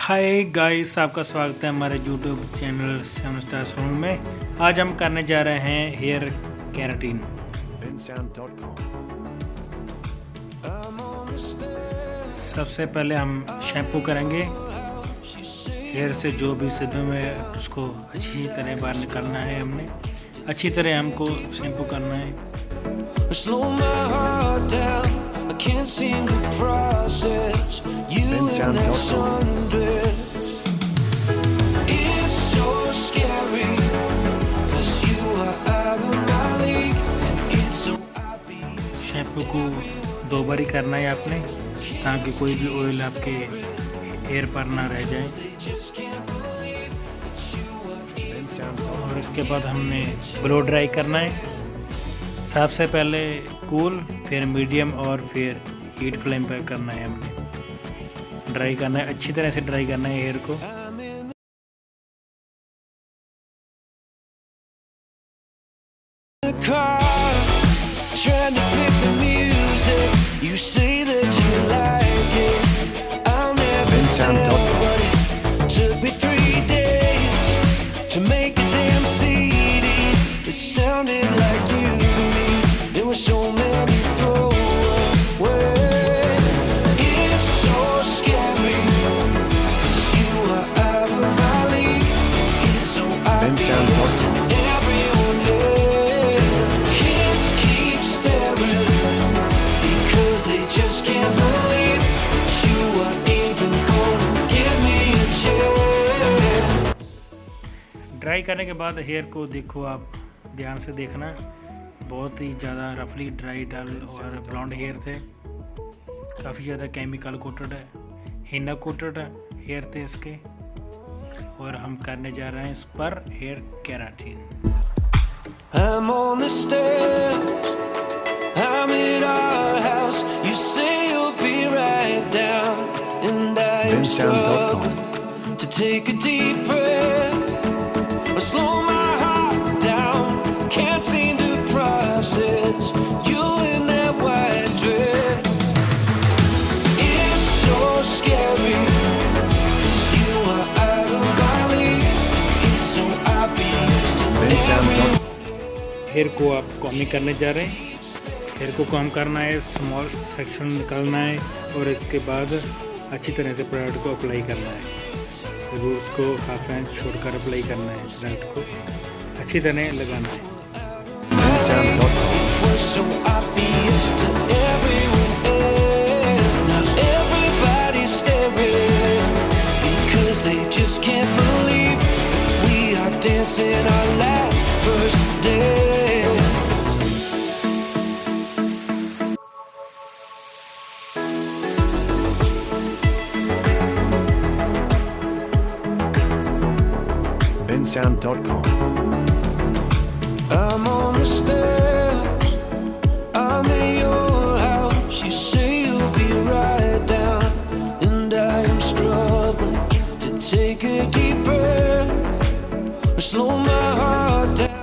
Hi guys, आपका स्वागत है हमारे यूट्यूब चैनल सलोन में। आज हम करने जा रहे हैं हेयर केराटिन। सबसे पहले हम शैम्पू करेंगे। हेयर से जो भी सिद्धम है उसको अच्छी तरह बाहर निकालना है। हमने अच्छी तरह हमको शैम्पू करना है। Can't seem to process you in that sundress. It's so scary, 'cause you are out of my league, and it's so obvious. Shampoo को 2 बार ही करना है आपने, ताकि कोई भी ऑयल आपके हेयर पर ना रह जाए। और इसके बाद हमने ब्लो ड्राई करना है। सबसे पहले कूल, फिर मीडियम और फिर हीट फ्लेम पर करना है। हमने ड्राई करना है, अच्छी तरह से ड्राई करना है हेयर को। ड्राई करने के बाद हेयर को देखो, आप ध्यान से देखना, बहुत ही ज़्यादा रफली ड्राई डल और ब्लॉन्ड हेयर थे। काफ़ी ज़्यादा केमिकल कोटेड है, हिना कोटेड हेयर थे इसके। और हम करने जा रहे हैं इस पर hair keratin. I'm on the stairs, I'm in our house. You say you'll be right down, and I am struggling to take a deep breath or slow my heart down. Can't seem to process you in that white dress. It's so scary, 'cause you are out of my league. It's so obvious to everyone. Hair को आप combing करने जा रहे हैं। Hair को com करना है, small section निकालना है और इसके बाद अच्छी तरह से प्रोडक्ट को अप्लाई करना है। रूट्स को हाफ इंच छोड़कर अप्लाई करना है। प्रोडक्ट को अच्छी तरह लगाना है। Sound.com. I'm on the stairs, I'm in your house. You say you'll be right down, and I am struggling to take a deep breath, slow my heart down.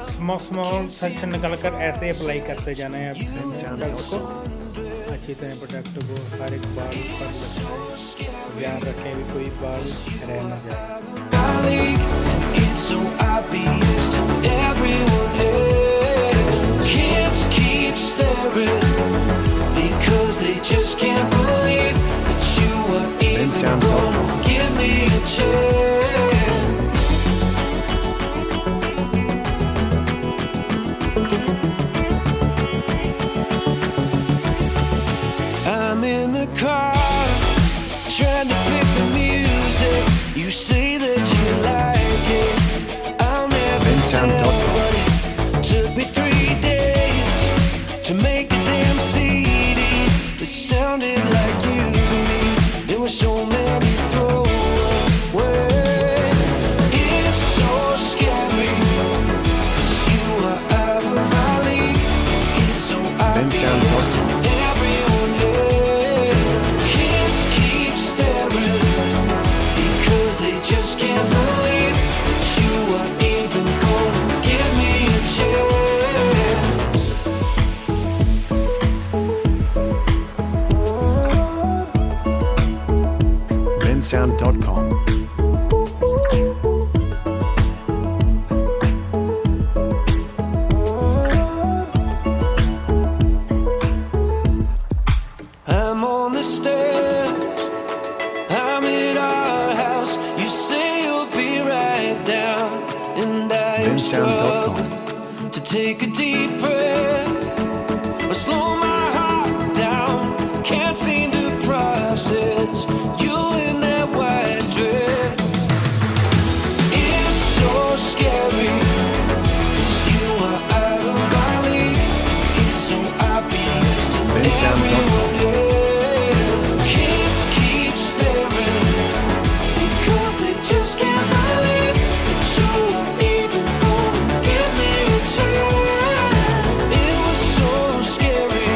Small section निकाल कर ऐसे apply करते जाना है। Product को अच्छी तरह product को हर एक बाल पर लगाना है। ध्यान रखें भी कोई बाल रह ना जाए। So obvious to everyone else. Kids keep staring because they just can't believe that you are even gonna give me a chance. I'm in the car trying to pick the music. You say that you like it. Took me 3 days to make a damn CD. It sounded like you to me. There were so many throwaways. It's so scary, 'cause you are out of my league. It's so obvious to everyone else. Kids keep staring because they just can't believe that you are even gonna give me a chance. Sound.com. bensound.com. I'm on the stairs, I'm in our house. You say you'll be right down, and I am struggling to take a deep breath or slow my heart down. Can't seem to process you in that white dress. It's so scary, 'cause you are out of my league. It's so obvious to everyone. Kids keep staring because they just can't believe that you are even gonna give me a chance. It was so scary,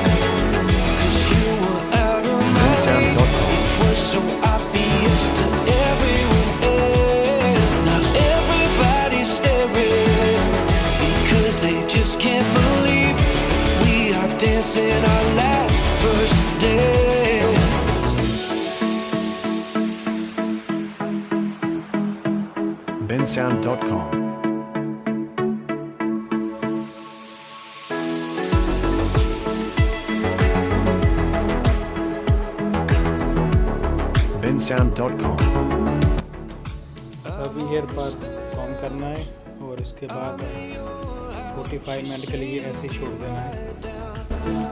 'cause you were out of my league. It was so obvious to everyone else. Now everybody's staring because they just can't believe that we are dancing our last first dance. bensound.com. bensound.com. सभी hair पर com करना है और इसके बाद 45 minute के लिए ऐसे ही छोड़ देना है।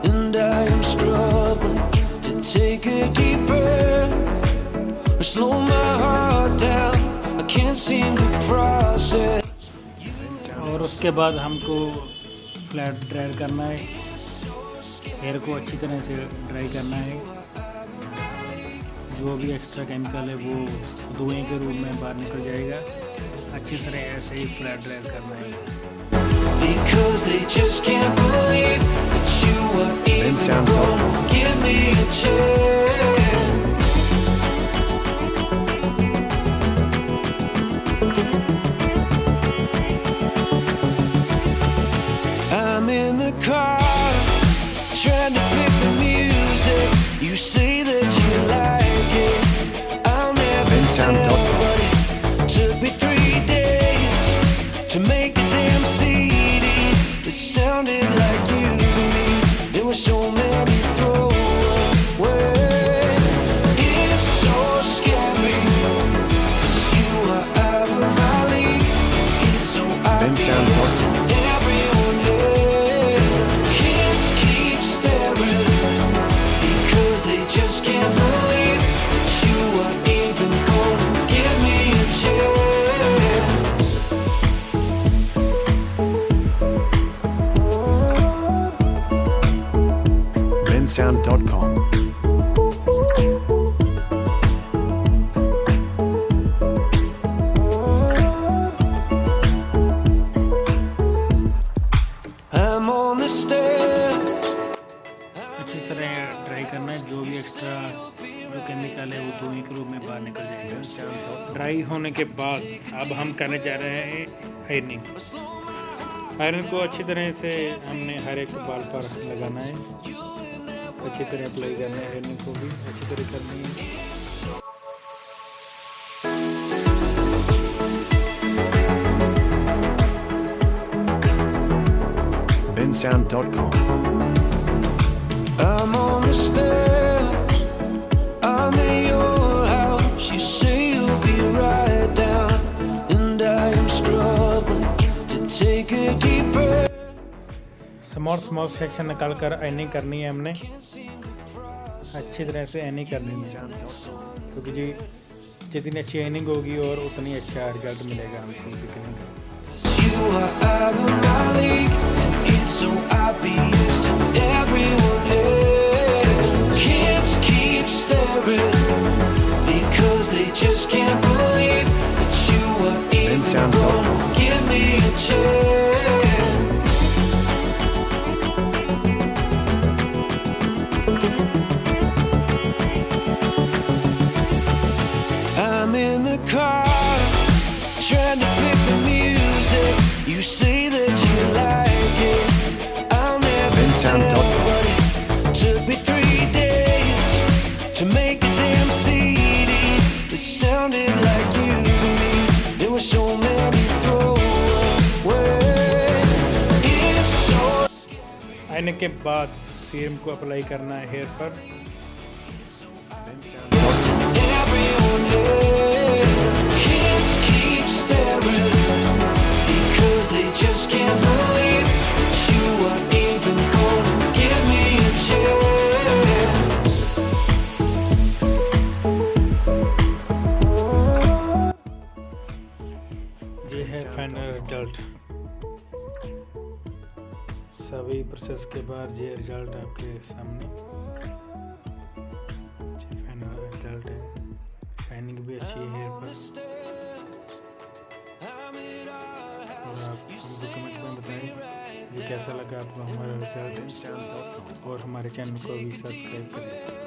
And I am struggling to take a deep breath or slow my heart down. I can't seem to process. और उसके बाद हमको फ्लैट ड्राई करना है, हेयर को अच्छी तरह से ड्राई करना है। जो भी एक्स्ट्रा केमिकल है वो धुएं के रूप में बाहर निकल जाएगा। अच्छी तरह ऐसे ही फ्लैट ड्राई करना है। Because they just can't believe that you are even gonna give me a chance. I'm in the car, trying to pick the music. You say that you like it, I'll never tell, but it took me 3 days to make a damn CD that sounded like you to me. There were so many throwaways. It's so scary, 'cause you are out of my league. It's so obvious to everyone else. Kids keep staring because they just can't believe that you are even gonna give me a chance. bensound.com. I'm on the stairs. अच्छी तरह dry करना है। जो भी extra जो chemical है वो धुएं के रूप में बाहर निकल जाएगा। ड्राई होने के बाद अब हम करने जा रहे हैं आयरनिंग। आयरन को अच्छी तरह से हमने हर एक बाल पर लगाना है, अच्छी तरह अप्लाई करना है। आयरनिंग को भी अच्छी तरह करनी है। bensound.com. I'm on the stairs, I'm in your house. You say you'll be right down, and I am struggling to take a deep breath. Small section निकाल कर आयरनिंग करनी है हमने। अच्छी तरह से आयरनिंग करनी है, क्योंकि जी जितनी अच्छी आयरनिंग होगी और उतनी अच्छा रिजल्ट मिलेगा हमको दिखने का। You are out of my league, and it's so obvious to everyone else. Kids keep staring because they just can't believe that you are even gonna give me a chance. I'm in the car, trying to pick the music. You say that you like it, I'll never tell, but it took me 3 days to make a damn CD that sounded big like you to me. There were so many throwaways. It's so आने के बाद serum को apply करना है hair पर। everyone else. Kids keep staring because they just can't believe that you are even gonna give me a chance. ये है final result. सभी प्रोसेस के बाद ये रिजल्ट आपके सामने। ये फाइनल रिजल्ट है। शाइनिंग भी अच्छी है हेयर पर। और आप हमको कमेंट में बताएं ये कैसा लगा आपको हमारा रिजल्ट, और हमारे चैनल को भी सब्सक्राइब करें।